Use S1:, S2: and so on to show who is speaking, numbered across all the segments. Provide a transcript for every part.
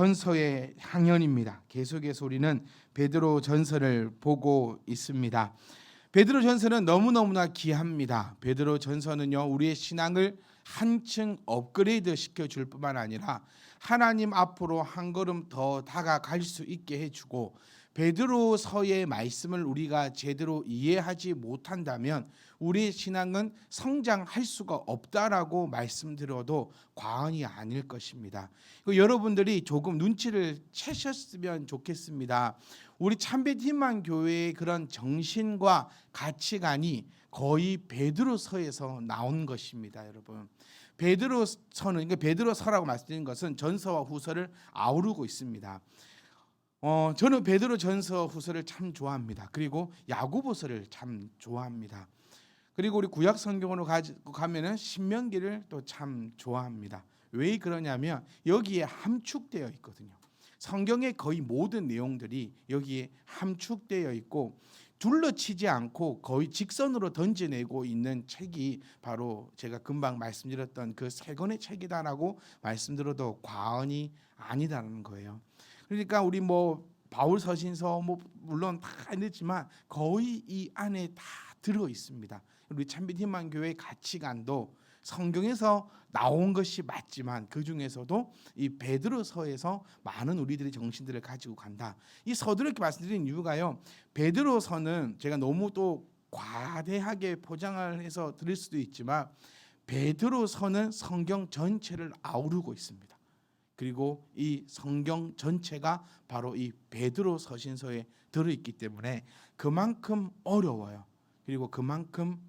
S1: 전서의 향연입니다. 계속해서 우리는 베드로 전서를 보고 있습니다. 베드로 전서는 너무너무나 귀합니다. 베드로 전서는요, 우리의 신앙을 한층 업그레이드 시켜줄 뿐만 아니라 하나님 앞으로 한 걸음 더 다가갈 수 있게 해주고, 베드로서의 말씀을 우리가 제대로 이해하지 못한다면 우리의 신앙은 성장할 수가 없다라고 말씀드려도 과언이 아닐 것입니다. 여러분들이 조금 눈치를 채셨으면 좋겠습니다. 우리 참빛 희망 교회의 그런 정신과 가치관이 거의 베드로서에서 나온 것입니다, 여러분. 베드로서는, 그러니까 베드로서라고 말씀드린 것은 전서와 후서를 아우르고 있습니다. 저는 베드로 전서 후서를 참 좋아합니다. 그리고 야고보서를 참 좋아합니다. 그리고 우리 구약 성경으로 가면은 신명기를 또 참 좋아합니다. 왜 그러냐면 여기에 함축되어 있거든요. 성경의 거의 모든 내용들이 여기에 함축되어 있고 둘러치지 않고 거의 직선으로 던져내고 있는 책이 바로 제가 금방 말씀드렸던 그 세 권의 책이다라고 말씀드려도 과언이 아니다라는 거예요. 그러니까 우리 바울 서신서 물론 다 있지만 거의 이 안에 다 들어 있습니다. 우리 참빛 희망 교회의 가치관도 성경에서 나온 것이 맞지만 그 중에서도 이 베드로서에서 많은 우리들의 정신들을 가지고 간다. 이 서두를 이렇게 말씀드린 이유가요, 베드로서는 제가 너무 또 과대하게 포장을 해서 드릴 수도 있지만 베드로서는 성경 전체를 아우르고 있습니다. 그리고 이 성경 전체가 바로 이 베드로 서신서에 들어있기 때문에 그만큼 어려워요. 그리고 그만큼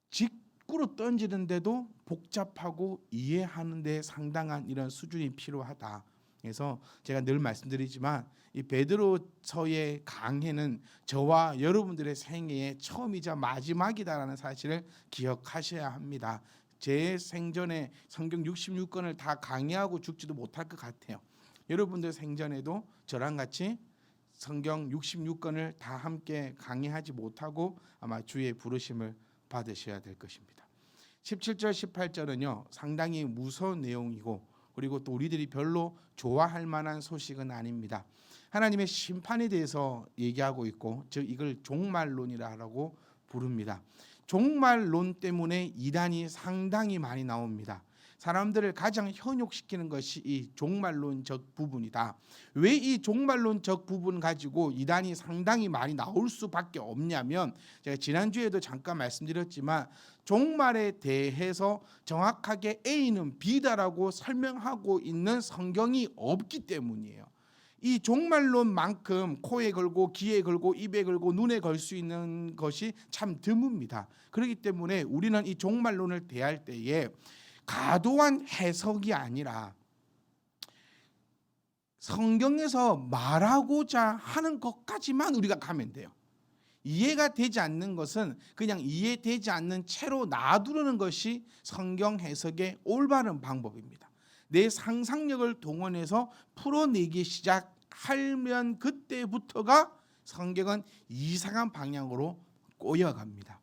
S1: 직구로 던지는데도 복잡하고 이해하는 데 상당한 이런 수준이 필요하다. 그래서 제가 늘 말씀드리지만 이 베드로서의 강해는 저와 여러분들의 생애의 처음이자 마지막이다라는 사실을 기억하셔야 합니다. 제 생전에 성경 66권을 다 강의하고 죽지도 못할 것 같아요. 여러분들 생전에도 저랑 같이 성경 66권을 다 함께 강의하지 못하고 아마 주의 부르심을 받으셔야 될 것입니다. 17절 18절은요 상당히 무서운 내용이고 그리고 또 우리들이 별로 좋아할 만한 소식은 아닙니다. 하나님의 심판에 대해서 얘기하고 있고 즉 이걸 종말론이라고 부릅니다. 종말론 때문에 이단이 상당히 많이 나옵니다. 사람들을 가장 현혹시키는 것이 이 종말론적 부분이다. 왜 이 종말론적 부분 가지고 이단이 상당히 많이 나올 수밖에 없냐면 제가 지난주에도 잠깐 말씀드렸지만 종말에 대해서 정확하게 A는 B다라고 설명하고 있는 성경이 없기 때문이에요. 이 종말론만큼 코에 걸고 귀에 걸고 입에 걸고 눈에 걸 수 있는 것이 참 드뭅니다. 그렇기 때문에 우리는 이 종말론을 대할 때에 과도한 해석이 아니라 성경에서 말하고자 하는 것까지만 우리가 가면 돼요. 이해가 되지 않는 것은 그냥 이해되지 않는 채로 놔두는 것이 성경 해석의 올바른 방법입니다. 내 상상력을 동원해서 풀어내기 시작하면 그때부터가 성경은 이상한 방향으로 꼬여갑니다.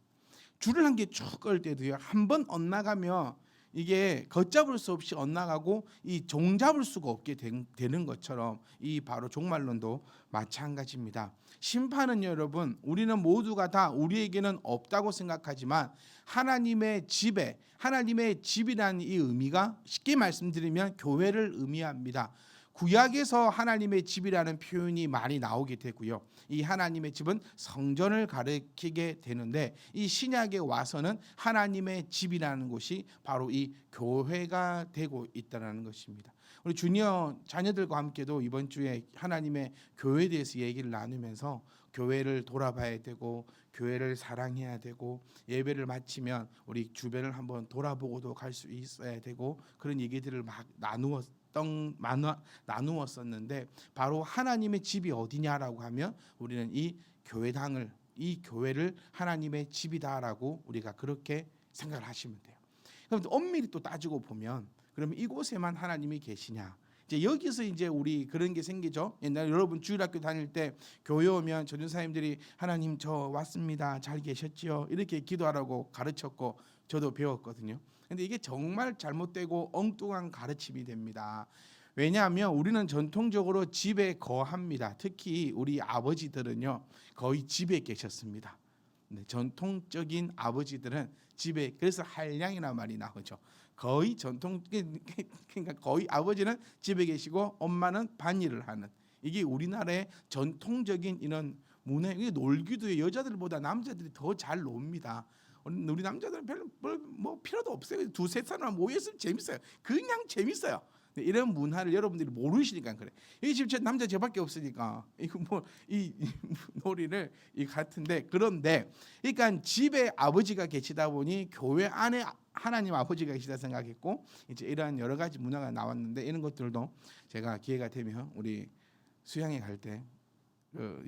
S1: 줄을 한 개 쭉 끌 때도요, 한번 엇나가면 이게 걷잡을 수 없이 엇나가고 이 종잡을 수가 없게 되는 것처럼 이 바로 종말론도 마찬가지입니다. 심판은 여러분 우리는 모두가 다 우리에게는 없다고 생각하지만 하나님의 집에, 하나님의 집이라는 이 의미가 쉽게 말씀드리면 교회를 의미합니다. 구약에서 하나님의 집이라는 표현이 많이 나오게 되고요. 이 하나님의 집은 성전을 가리키게 되는데 이 신약에 와서는 하나님의 집이라는 곳이 바로 이 교회가 되고 있다는 것입니다. 우리 주니어 자녀들과 함께도 이번 주에 하나님의 교회에 대해서 얘기를 나누면서 교회를 돌아봐야 되고 교회를 사랑해야 되고 예배를 마치면 우리 주변을 한번 돌아보고도 갈 수 있어야 되고 그런 얘기들을 막 나누었었는데 바로 하나님의 집이 어디냐라고 하면 우리는 이 교회당을, 이 교회를 하나님의 집이다라고 우리가 그렇게 생각을 하시면 돼요. 그럼 엄밀히 또 따지고 보면 그러면 이곳에만 하나님이 계시냐? 이제 여기서 이제 우리 그런 게 생기죠. 옛날에 여러분 주일학교 다닐 때 교회 오면 전도사님들이 하나님 저 왔습니다. 잘 계셨지요? 이렇게 기도하라고 가르쳤고 저도 배웠거든요. 근데 이게 정말 잘못되고 엉뚱한 가르침이 됩니다. 왜냐하면 우리는 전통적으로 집에 거합니다. 특히 우리 아버지들은요 거의 집에 계셨습니다. 네, 전통적인 아버지들은 집에, 그래서 한량이나 말이 나오죠. 거의 전통, 그러니까 거의 아버지는 집에 계시고 엄마는 반일을 하는, 이게 우리나라의 전통적인 이런 문화. 이게 놀기도 여자들보다 남자들이 더 잘 놉니다. 우리 남자들은 별로 뭐 필요도 없어요. 두세 사람 모였으면 재밌어요. 그냥 재밌어요. 이런 문화를 여러분들이 모르시니까 그래. 이 집 남자 저밖에 없으니까 이거 뭐 이 놀이를 이 같은데, 그런데 그러니까 집에 아버지가 계시다 보니 교회 안에 하나님 아버지가 계시다 생각했고, 이제 이런 여러 가지 문화가 나왔는데, 이런 것들도 제가 기회가 되면 우리 수양회 갈 때,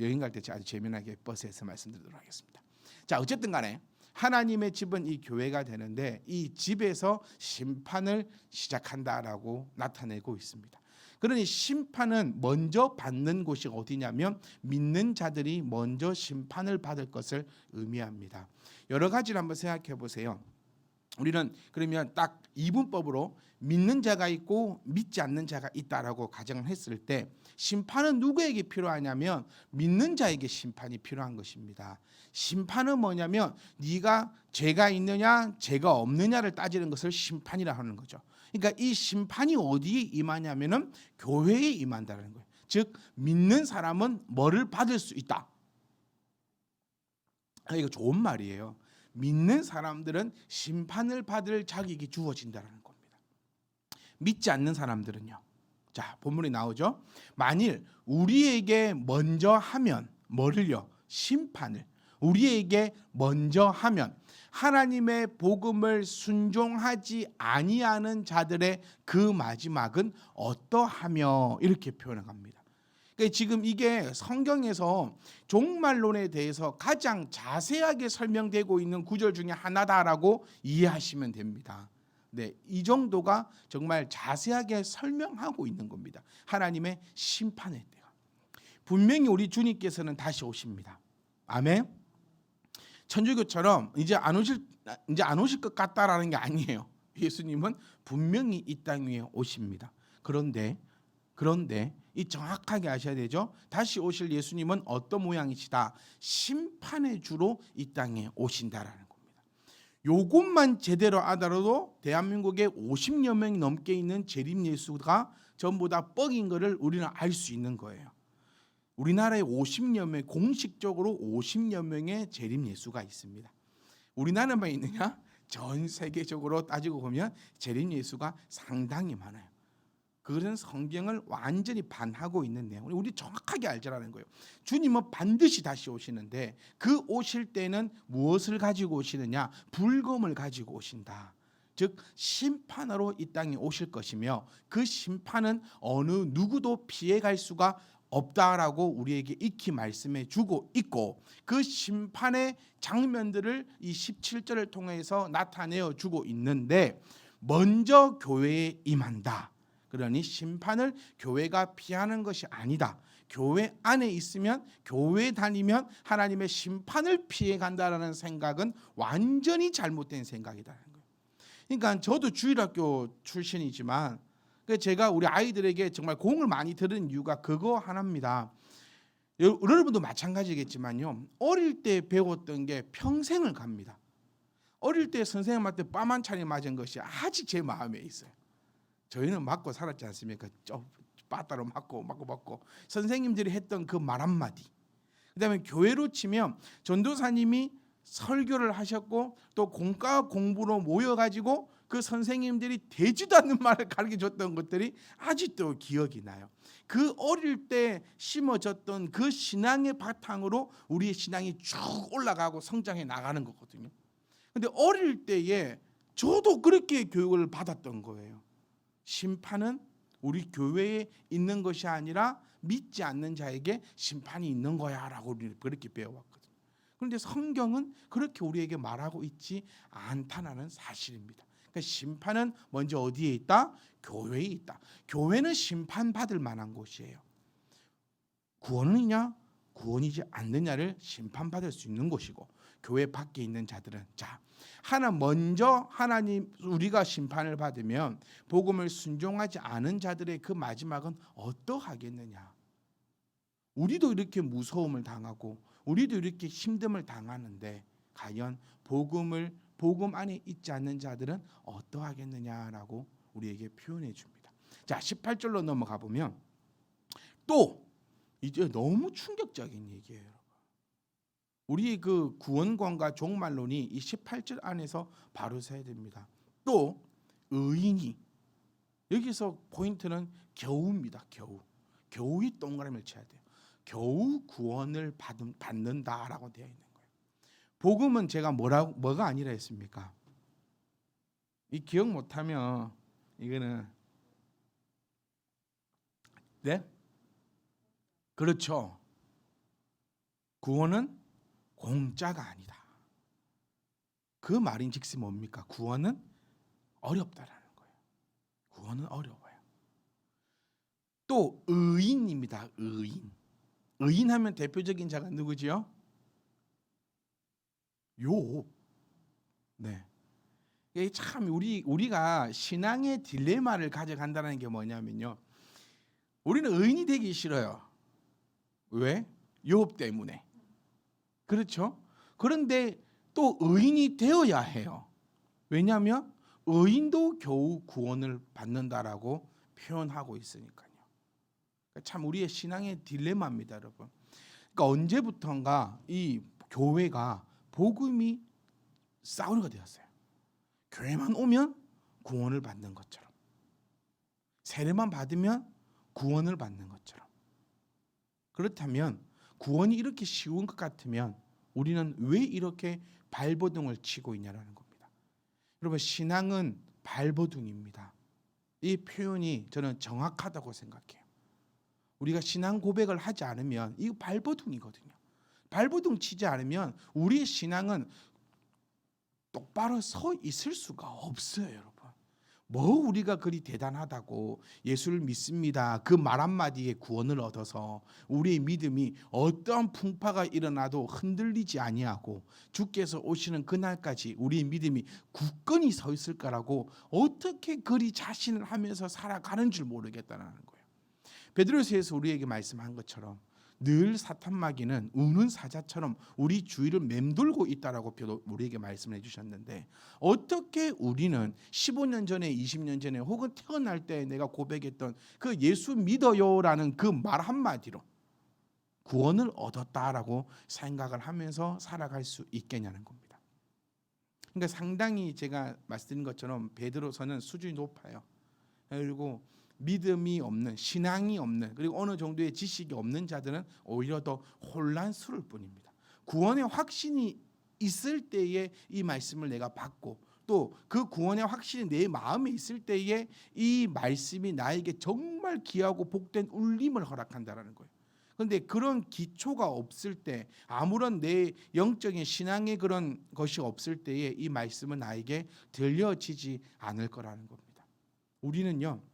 S1: 여행 갈 때 아주 재미나게 버스에서 말씀드리도록 하겠습니다. 자, 어쨌든 간에 하나님의 집은 이 교회가 되는데, 이 집에서 심판을 시작한다라고 나타내고 있습니다. 그러니 심판은 먼저 받는 곳이 어디냐면 믿는 자들이 먼저 심판을 받을 것을 의미합니다. 여러 가지를 한번 생각해 보세요. 우리는 그러면 딱 이분법으로 믿는 자가 있고 믿지 않는 자가 있다라고 가정을 했을 때, 심판은 누구에게 필요하냐면 믿는 자에게 심판이 필요한 것입니다. 심판은 뭐냐면 네가 죄가 있느냐 죄가 없느냐를 따지는 것을 심판이라 하는 거죠. 그러니까 이 심판이 어디에 임하냐면은 교회에 임한다는 거예요. 즉 믿는 사람은 뭐를 받을 수 있다. 이거 좋은 말이에요. 믿는 사람들은 심판을 받을 자격이 주어진다는 겁니다. 믿지 않는 사람들은요. 자, 본문이 나오죠. 만일 우리에게 먼저 하면 뭐를요? 심판을. 우리에게 먼저 하면 하나님의 복음을 순종하지 아니하는 자들의 그 마지막은 어떠하며, 이렇게 표현을 합니다. 그러니까 지금 이게 성경에서 종말론에 대해서 가장 자세하게 설명되고 있는 구절 중에 하나다라고 이해하시면 됩니다. 네, 이 정도가 정말 자세하게 설명하고 있는 겁니다. 하나님의 심판의 때가 분명히 우리 주님께서는 다시 오십니다. 아멘. 천주교처럼 이제 안 오실 것 같다라는 게 아니에요. 예수님은 분명히 이 땅 위에 오십니다. 그런데 이 정확하게 아셔야 되죠. 다시 오실 예수님은 어떤 모양이시다? 심판의 주로 이 땅에 오신다라는 겁니다. 요것만 제대로 알아도 대한민국에 50여 명이 넘게 있는 재림 예수가 전부 다 뻥인 것을 우리는 알 수 있는 거예요. 우리나라에 50여 명, 공식적으로 50여 명의 재림 예수가 있습니다. 우리나라만 있느냐? 전 세계적으로 따지고 보면 재림 예수가 상당히 많아요. 그것은 성경을 완전히 반하고 있는 내용. 우리 정확하게 알자라는 거예요. 주님은 반드시 다시 오시는데 그 오실 때는 무엇을 가지고 오시느냐? 불검을 가지고 오신다. 즉 심판하러 이 땅에 오실 것이며, 그 심판은 어느 누구도 피해갈 수가 없다라고 우리에게 익히 말씀해 주고 있고, 그 심판의 장면들을 이 17절을 통해서 나타내어 주고 있는데, 먼저 교회에 임한다. 그러니 심판을 교회가 피하는 것이 아니다. 교회 안에 있으면, 교회 다니면 하나님의 심판을 피해 간다라는 생각은 완전히 잘못된 생각이다라는 거예요. 그러니까 저도 주일학교 출신이지만 제가 우리 아이들에게 정말 공을 많이 들은 이유가 그거 하나입니다. 여러분도 마찬가지겠지만요. 어릴 때 배웠던 게 평생을 갑니다. 어릴 때 선생님한테 뺨 한 차례 맞은 것이 아직 제 마음에 있어요. 저희는 맞고 살았지 않습니까? 빠따로 맞고 선생님들이 했던 그 말 한마디, 그다음에 교회로 치면 전도사님이 설교를 하셨고 또 공과 공부로 모여가지고 그 선생님들이 되지도 않는 말을 가르쳐줬던 것들이 아직도 기억이 나요. 그 어릴 때 심어졌던 그 신앙의 바탕으로 우리의 신앙이 쭉 올라가고 성장해 나가는 거거든요. 근데 어릴 때에 저도 그렇게 교육을 받았던 거예요. 심판은 우리 교회에 있는 것이 아니라 믿지 않는 자에게 심판이 있는 거야라고 우리는 그렇게 배워왔거든요. 그런데 성경은 그렇게 우리에게 말하고 있지 않다는 사실입니다. 그러니까 심판은 먼저 어디에 있다? 교회에 있다. 교회는 심판받을 만한 곳이에요. 구원이냐 구원이지 않느냐를 심판받을 수 있는 곳이고, 교회 밖에 있는 자들은 먼저 하나님 우리가 심판을 받으면 복음을 순종하지 않은 자들의 그 마지막은 어떠하겠느냐. 우리도 이렇게 무서움을 당하고 우리도 이렇게 힘듦을 당하는데 과연 복음 안에 있지 않는 자들은 어떠하겠느냐라고 우리에게 표현해 줍니다. 자, 18절로 넘어가 보면 또 이제 너무 충격적인 얘기예요. 우리 그 구원관과 종말론이 이 18절 안에서 바로 서야 됩니다. 또 의인이, 여기서 포인트는 겨우입니다. 겨우이 동그라미를 쳐야 돼요. 겨우 구원을 받는다라고 되어 있는 거예요. 복음은 제가 뭐가 아니라 했습니까? 이 기억 못하면 이거는 네? 그렇죠. 구원은 공짜가 아니다. 그 말인즉슨 뭡니까? 구원은 어렵다라는 거예요. 구원은 어려워요. 또 의인입니다. 의인하면 대표적인 자가 누구지요? 욥. 네. 이게 참 우리가 신앙의 딜레마를 가져간다는 게 뭐냐면요. 우리는 의인이 되기 싫어요. 왜? 욥 때문에. 그렇죠? 그런데 또 의인이 되어야 해요. 왜냐하면 의인도 겨우 구원을 받는다라고 표현하고 있으니까요. 참 우리의 신앙의 딜레마입니다, 여러분. 그러니까 언제부턴가 이 교회가 복음이 싸우려가 되었어요. 교회만 오면 구원을 받는 것처럼, 세례만 받으면 구원을 받는 것처럼. 그렇다면 구원이 이렇게 쉬운 것 같으면 우리는 왜 이렇게 발버둥을 치고 있냐라는 겁니다. 여러분, 신앙은 발버둥입니다. 이 표현이 저는 정확하다고 생각해요. 우리가 신앙 고백을 하지 않으면 이거 발버둥이거든요. 발버둥 치지 않으면 우리의 신앙은 똑바로 서 있을 수가 없어요, 여러분. 뭐 우리가 그리 대단하다고 예수를 믿습니다. 그 말 한마디에 구원을 얻어서 우리의 믿음이 어떠한 풍파가 일어나도 흔들리지 아니하고 주께서 오시는 그날까지 우리의 믿음이 굳건히 서 있을까라고 어떻게 그리 자신을 하면서 살아가는 줄 모르겠다는 거예요. 베드로서에서 우리에게 말씀한 것처럼 늘 사탄 마귀는 우는 사자처럼 우리 주위를 맴돌고 있다라고 우리에게 말씀을 해주셨는데, 어떻게 우리는 15년 전에 20년 전에 혹은 태어날 때 내가 고백했던 그 예수 믿어요라는 그 말 한마디로 구원을 얻었다라고 생각을 하면서 살아갈 수 있겠냐는 겁니다. 그러니까 상당히 제가 말씀드린 것처럼 베드로서는 수준이 높아요. 그리고 믿음이 없는, 신앙이 없는, 그리고 어느 정도의 지식이 없는 자들은 오히려 더 혼란스러울 뿐입니다. 구원의 확신이 있을 때에 이 말씀을 내가 받고 또 그 구원의 확신이 내 마음에 있을 때에 이 말씀이 나에게 정말 귀하고 복된 울림을 허락한다라는 거예요. 그런데 그런 기초가 없을 때, 아무런 내 영적인 신앙의 그런 것이 없을 때에 이 말씀은 나에게 들려지지 않을 거라는 겁니다. 우리는요,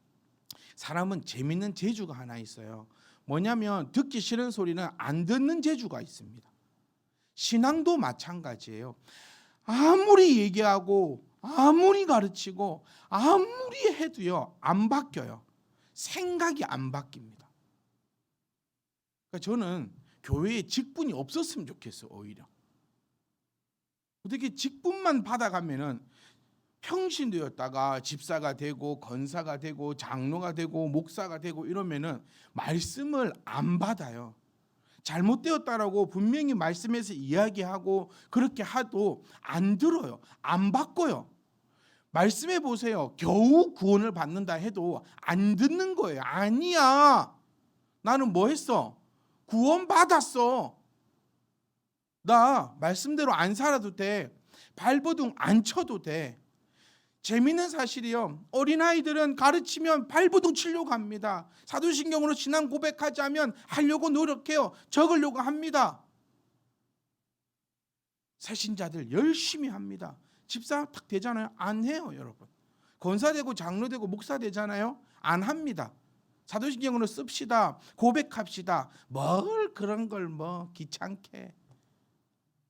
S1: 사람은 재밌는 재주가 하나 있어요. 뭐냐면 듣기 싫은 소리는 안 듣는 재주가 있습니다. 신앙도 마찬가지예요. 아무리 얘기하고 아무리 가르치고 아무리 해도요 안 바뀌어요. 생각이 안 바뀝니다. 그러니까 저는 교회에 직분이 없었으면 좋겠어요. 오히려 어떻게 직분만 받아가면은 평신도였다가 집사가 되고 권사가 되고 장로가 되고 목사가 되고 이러면은 말씀을 안 받아요. 잘못되었다라고 분명히 말씀에서 이야기하고 그렇게 하도 안 들어요. 안 바꿔요. 말씀해 보세요. 겨우 구원을 받는다 해도 안 듣는 거예요. 아니야. 나는 뭐 했어? 구원 받았어. 나 말씀대로 안 살아도 돼. 발버둥 안 쳐도 돼. 재미있는 사실이요, 어린아이들은 가르치면 발버둥 치려고 합니다. 사도신경으로 신앙 고백하자면 하려고 노력해요. 적으려고 합니다. 새신자들 열심히 합니다. 집사 딱 되잖아요? 안 해요, 여러분. 권사 되고 장로 되고 목사 되잖아요? 안 합니다. 사도신경으로 씁시다. 고백합시다. 뭘 그런 걸 뭐 귀찮게.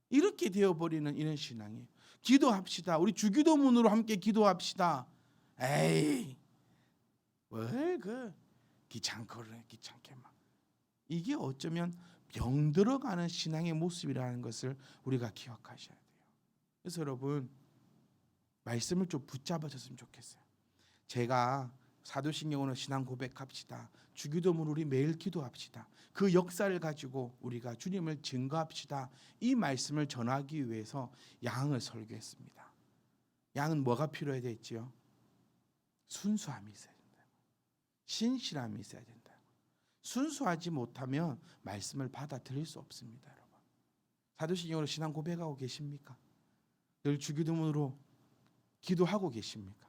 S1: 이렇게 되어버리는 이런 신앙이에요. 기도합시다. 우리 주기도문으로 함께 기도합시다. 에이, 뭘 귀찮게 막. 이게 어쩌면 병들어가는 신앙의 모습이라는 것을 우리가 기억하셔야 돼요. 그래서 여러분, 말씀을 좀 붙잡아줬으면 좋겠어요. 제가 사도신경으로 신앙 고백합시다. 주기도문으로 우리 매일 기도합시다. 그 역사를 가지고 우리가 주님을 증거합시다. 이 말씀을 전하기 위해서 양을 설교했습니다. 양은 뭐가 필요해야 되지요? 순수함이 있어야 된다. 신실함이 있어야 된다. 순수하지 못하면 말씀을 받아들일 수 없습니다, 여러분. 사도신경으로 신앙 고백하고 계십니까? 늘 주기도문으로 기도하고 계십니까?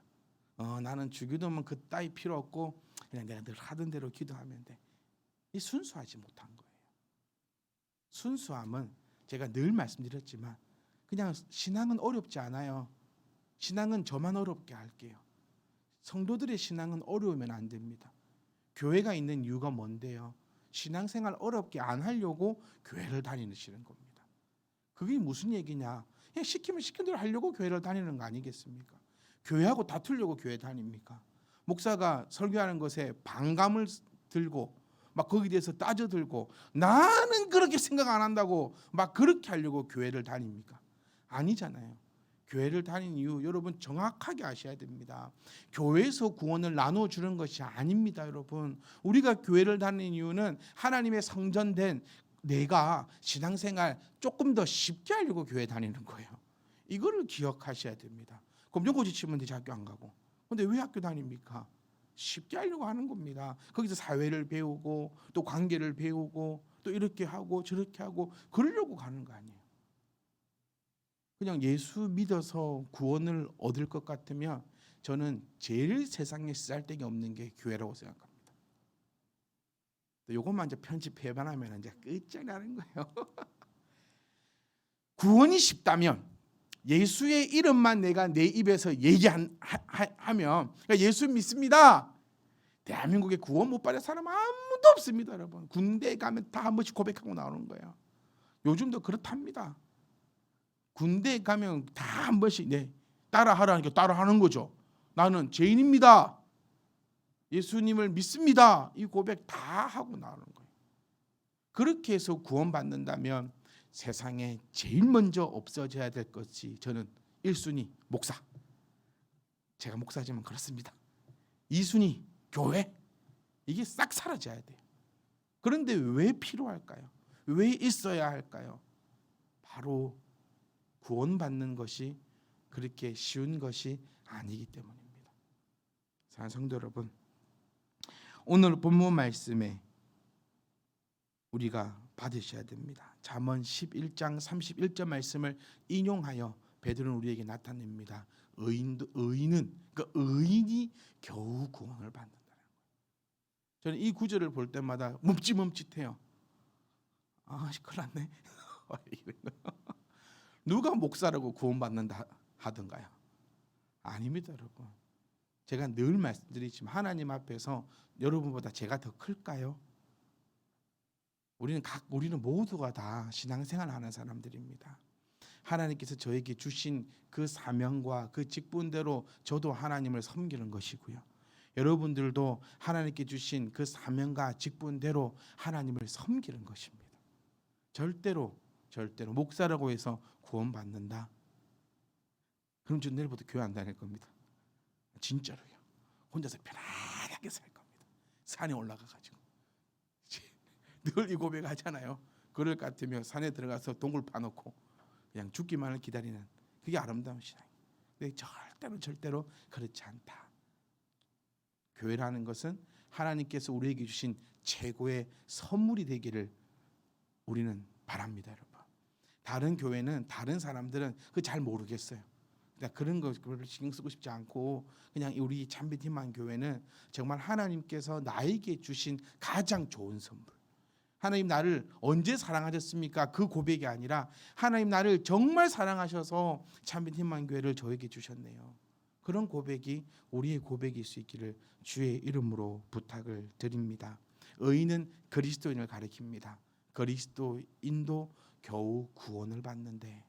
S1: 나는 주기도문 그 따위 필요 없고 그냥 내가 늘 하던 대로 기도하면 돼. 이 순수하지 못한 거예요. 순수함은 제가 늘 말씀드렸지만 그냥 신앙은 어렵지 않아요. 신앙은 저만 어렵게 할게요. 성도들의 신앙은 어려우면 안 됩니다. 교회가 있는 이유가 뭔데요? 신앙생활 어렵게 안 하려고 교회를 다니시는 겁니다. 그게 무슨 얘기냐? 그냥 시키면 시킨 대로 하려고 교회를 다니는 거 아니겠습니까? 교회하고 다투려고 교회 다닙니까? 목사가 설교하는 것에 반감을 들고 막 거기에 대해서 따져들고 나는 그렇게 생각 안 한다고 막 그렇게 하려고 교회를 다닙니까? 아니잖아요. 교회를 다니는 이유 여러분 정확하게 아셔야 됩니다. 교회에서 구원을 나눠주는 것이 아닙니다, 여러분. 우리가 교회를 다니는 이유는 하나님의 성전된 내가 신앙생활 조금 더 쉽게 하려고 교회 다니는 거예요. 이거를 기억하셔야 됩니다. 검정고시 치면 되지 학교 안 가고. 근데 왜 학교 다닙니까? 쉽게 하려고 하는 겁니다. 거기서 사회를 배우고 또 관계를 배우고 또 이렇게 하고 저렇게 하고 그러려고 가는 거 아니에요. 그냥 예수 믿어서 구원을 얻을 것 같으면 저는 제일 세상에 쓰잘데기 없는 게 교회라고 생각합니다. 요것만 이제 편집해봐하면 이제 끝장나는 거예요. 구원이 쉽다면 예수의 이름만 내가 내 입에서 얘기하면 그러니까 예수 믿습니다. 대한민국에 구원 못 받은 사람 아무도 없습니다, 여러분. 군대에 가면 다 한 번씩 고백하고 나오는 거예요. 요즘도 그렇답니다. 군대에 가면 다 한 번씩 따라하라니까 따라하는 거죠. 나는 죄인입니다. 예수님을 믿습니다. 이 고백 다 하고 나오는 거예요. 그렇게 해서 구원받는다면 세상에 제일 먼저 없어져야 될 것이 저는 1순위 목사. 제가 목사지만 그렇습니다. 2순위 교회. 이게 싹 사라져야 돼요. 그런데 왜 필요할까요? 왜 있어야 할까요? 바로 구원받는 것이 그렇게 쉬운 것이 아니기 때문입니다. 사랑하는 성도 여러분, 오늘 본문 말씀에 우리가 받으셔야 됩니다. 잠언 11장 31절 말씀을 인용하여 베드로는 우리에게 나타냅니다. 의인이 겨우 구원을 받는다는 거예요. 저는 이 구절을 볼 때마다 멈칫멈칫해요. 큰일 났네. 누가 목사라고 구원받는다 하던가요? 아닙니다, 여러분. 제가 늘 말씀드리지만 하나님 앞에서 여러분보다 제가 더 클까요? 우리는 모두가 다 신앙생활 하는 사람들입니다. 하나님께서 저에게 주신 그 사명과 그 직분대로 저도 하나님을 섬기는 것이고요. 여러분들도 하나님께 주신 그 사명과 직분대로 하나님을 섬기는 것입니다. 절대로 목사라고 해서 구원받는다. 그럼 저 내일부터 교회 안 다닐 겁니다. 진짜로요. 혼자서 편안하게 살 겁니다. 산에 올라가가지고. 늘 이 고백하잖아요. 그럴 것 같으면 산에 들어가서 동굴 파놓고 그냥 죽기만을 기다리는 그게 아름다운 신앙이에요. 근데 절대로 그렇지 않다. 교회라는 것은 하나님께서 우리에게 주신 최고의 선물이 되기를 우리는 바랍니다, 여러분. 다른 교회는 다른 사람들은 그 잘 모르겠어요. 그런 거 별로 신경 쓰고 싶지 않고 그냥 우리 참빛희망 교회는 정말 하나님께서 나에게 주신 가장 좋은 선물. 하나님 나를 언제 사랑하셨습니까? 그 고백이 아니라 하나님 나를 정말 사랑하셔서 참빛희망 교회를 저에게 주셨네요. 그런 고백이 우리의 고백일 수 있기를 주의 이름으로 부탁을 드립니다. 의인은 그리스도인을 가리킵니다. 그리스도인도 겨우 구원을 받는데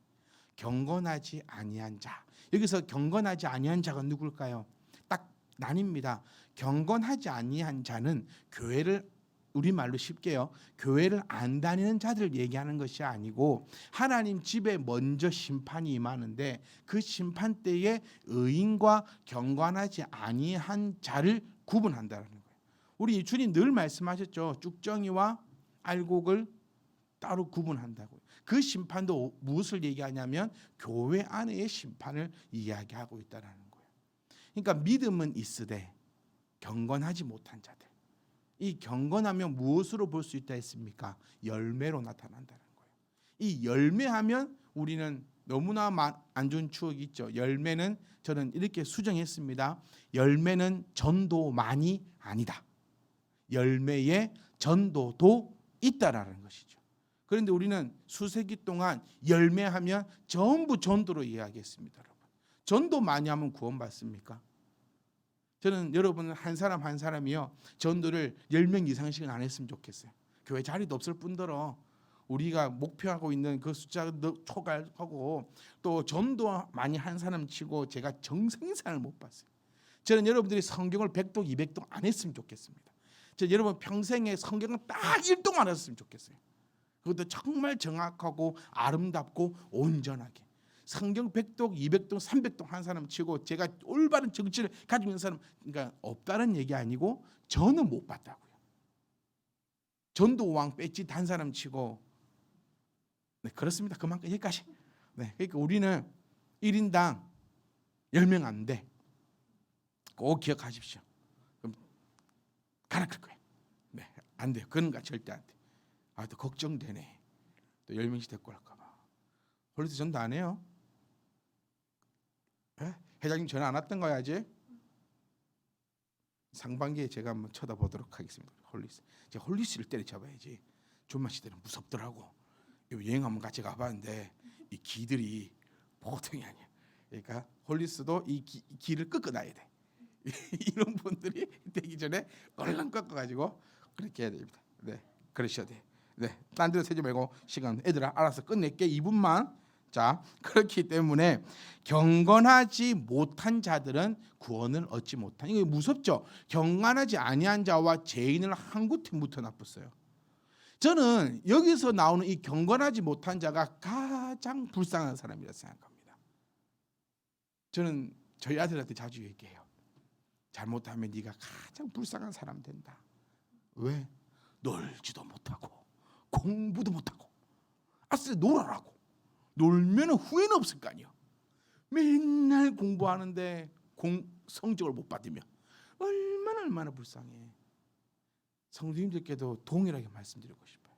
S1: 경건하지 아니한 자. 여기서 경건하지 아니한 자가 누굴까요? 딱 나뉩니다. 경건하지 아니한 자는 교회를 우리말로 쉽게요. 교회를 안 다니는 자들을 얘기하는 것이 아니고 하나님 집에 먼저 심판이 임하는데 그 심판 때에 의인과 경건하지 아니한 자를 구분한다는 거예요. 우리 주님 늘 말씀하셨죠. 쭉정이와 알곡을 따로 구분한다고요. 그 심판도 무엇을 얘기하냐면 교회 안의 심판을 이야기하고 있다는 거예요. 그러니까 믿음은 있으되 경건하지 못한 자들. 이 경건하면 무엇으로 볼 수 있다 했습니까? 열매로 나타난다는 거예요. 이 열매하면 우리는 너무나 안 좋은 추억이 있죠. 열매는 저는 이렇게 수정했습니다. 열매는 전도만이 아니다. 열매에 전도도 있다라는 것이죠. 그런데 우리는 수세기 동안 열매하면 전부 전도로 이야기했습니다. 여러분. 전도 많이 하면 구원받습니까? 저는 여러분 한 사람 한 사람이요 전도를 10명 이상씩은 안 했으면 좋겠어요. 교회 자리도 없을 뿐더러 우리가 목표하고 있는 그 숫자도 초과하고 또 전도 많이 한 사람 치고 제가 정생산을 못 봤어요. 저는 여러분들이 성경을 100동 200동 안 했으면 좋겠습니다. 저 여러분 평생에 성경을 딱 1동 안 했으면 좋겠어요. 그것도 정말 정확하고 아름답고 온전하게. 성경 100동, 200동, 300동 한 사람 치고 제가 올바른 정치를 가지고 있는 사람 그러니까 없다는 얘기 아니고 저는 못 봤다고요. 전도왕 배지 단 사람 치고 네, 그렇습니다. 그만큼 여기까지. 네, 그러니까 우리는 1인당 10명 안 돼. 꼭 기억하십시오. 그럼 가라클 거예요. 네, 안 돼요. 그런 거 절대 안 돼. 아, 또 걱정되네. 또 10명씩 데리고 갈까 봐. 홀리스 전도 안 해요. 네? 회장님 전화 안 왔던 거야 아직? 상반기에 제가 한번 쳐다보도록 하겠습니다. 홀리스. 제가 홀리스를 때려잡아야지. 존만 시대는 무섭더라고. 여행 한번 같이 가봤는데 이 기들이 보통이 아니야. 그러니까 홀리스도 이 기를 꺾어놔야 돼. 이런 분들이 되기 전에 얼른 꺾어가지고 그렇게 해야 됩니다. 네, 그러셔야 돼. 네, 딴 데로 세지 말고 시간 애들아 알아서 끝낼게 2분만. 자, 그렇기 때문에 경건하지 못한 자들은 구원을 얻지 못한. 이거 무섭죠. 경건하지 아니한 자와 죄인을 한 구태 묻혀 놨었어요. 저는 여기서 나오는 이 경건하지 못한 자가 가장 불쌍한 사람이라 생각합니다. 저는 저희 아들한테 자주 얘기해요. 잘못하면 네가 가장 불쌍한 사람 된다. 왜? 놀지도 못하고 공부도 못하고 아싸 놀아라고. 놀면 후회는 없을 거 아니에요. 맨날 공부하는데 성적을 못 받으면 얼마나 불쌍해. 성도님들께도 동일하게 말씀드리고 싶어요.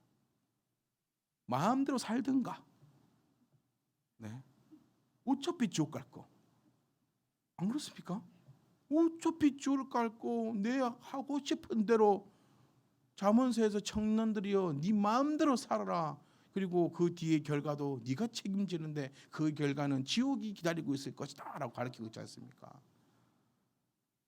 S1: 마음대로 살든가. 네. 어차피 지옥 갈 거. 안 그렇습니까? 어차피 지옥 갈 거 내 하고 싶은 대로 잠언서에서 청년들이여 네 마음대로 살아라. 그리고 그 뒤의 결과도 네가 책임지는데 그 결과는 지옥이 기다리고 있을 것이다 라고 가르치고 있지 않습니까?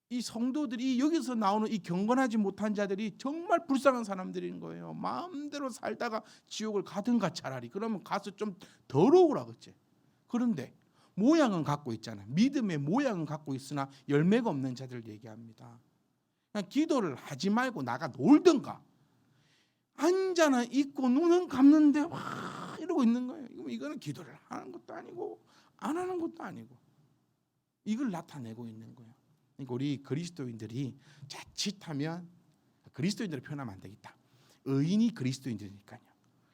S1: 이 성도들이 여기서 나오는 이 경건하지 못한 자들이 정말 불쌍한 사람들인 거예요. 마음대로 살다가 지옥을 가든가 차라리. 그러면 가서 좀 더러우라 그랬지. 그런데 모양은 갖고 있잖아요. 믿음의 모양은 갖고 있으나 열매가 없는 자들을 얘기합니다. 그냥 기도를 하지 말고 나가 놀든가. 앉아나 있고 눈은 감는데 와 이러고 있는 거예요. 이거는 기도를 하는 것도 아니고 안 하는 것도 아니고 이걸 나타내고 있는 거예요. 그러니까 우리 그리스도인들이 자칫하면 그리스도인들을 표현하면 안 되겠다. 의인이 그리스도인들이니까요.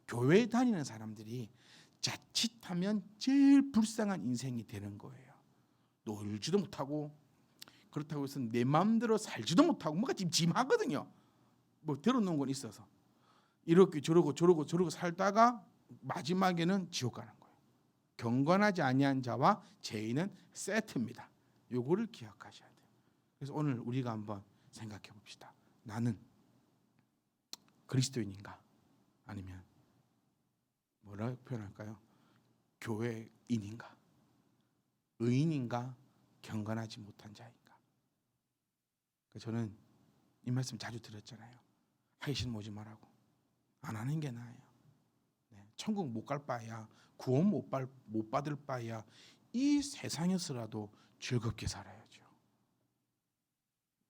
S1: 교회 다니는 사람들이 자칫하면 제일 불쌍한 인생이 되는 거예요. 놀지도 못하고 그렇다고 해서 내 마음대로 살지도 못하고 뭔가 찜찜하거든요. 뭐 들어놓은 건 있어서 이렇게 저러고 살다가 마지막에는 지옥 가는 거예요. 경건하지 아니한 자와 죄인은 세트입니다. 요거를 기억하셔야 돼요. 그래서 오늘 우리가 한번 생각해 봅시다. 나는 그리스도인인가? 아니면 뭐라 표현할까요? 교회인인가? 의인인가? 경건하지 못한 자인가? 저는 이 말씀 자주 들었잖아요. 하기 싫으면 오지 말라고. 안 하는 게 나아요. 네, 천국 못 갈 바야, 구원 못 받을 바야 이 세상에서라도 즐겁게 살아야죠.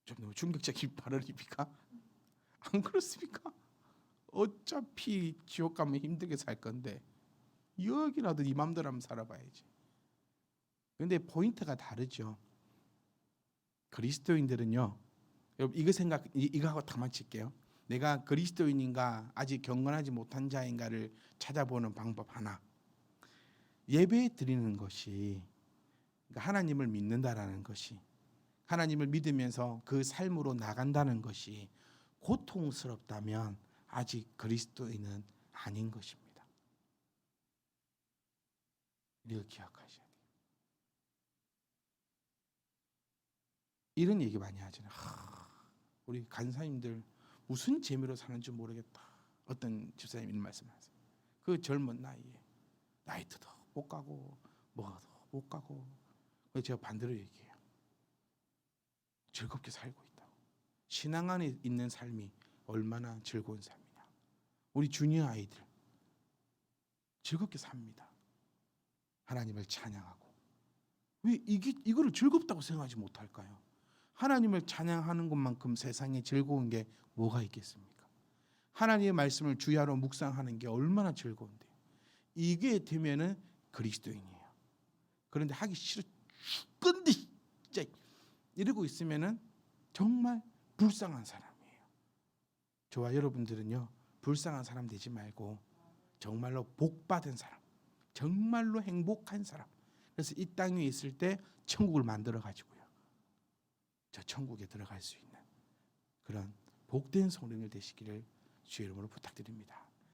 S1: 좀 너무 충격적인 발언입니까? 안 그렇습니까? 어차피 지옥 가면 힘들게 살 건데 여기라도 네 맘대로 한번 살아봐야지. 근데 포인트가 다르죠. 그리스도인들은요, 여러분 이거 하고 다 마칠게요. 내가 그리스도인인가 아직 경건하지 못한 자인가를 찾아보는 방법 하나. 예배 드리는 것이, 그러니까 하나님을 믿는다라는 것이, 하나님을 믿으면서 그 삶으로 나간다는 것이 고통스럽다면 아직 그리스도인은 아닌 것입니다. 이걸 기억하셔야 돼요. 이런 얘기 많이 하잖아요. 우리 간사님들 무슨 재미로 사는지 모르겠다. 어떤 집사님 이런 말씀하세요. 그 젊은 나이에 나이트도 못 가고 뭐도 못 가고. 그래서 제가 반대로 얘기해요. 즐겁게 살고 있다고. 신앙 안에 있는 삶이 얼마나 즐거운 삶이냐. 우리 주니어 아이들 즐겁게 삽니다. 하나님을 찬양하고. 왜 이거를 즐겁다고 생각하지 못할까요? 하나님을 찬양하는 것만큼 세상에 즐거운 게 뭐가 있겠습니까? 하나님의 말씀을 주야로 묵상하는 게 얼마나 즐거운데요. 이게 되면은 그리스도인이에요. 그런데 하기 싫어 죽건데 진짜 이러고 있으면은 정말 불쌍한 사람이에요. 저와 여러분들은요, 불쌍한 사람 되지 말고 정말로 복 받은 사람, 정말로 행복한 사람. 그래서 이 땅 위에 있을 때 천국을 만들어 가지고요, 저 천국에 들어갈 수 있는 그런 복된 성령을 되시기를 주의 이름으로 부탁드립니다.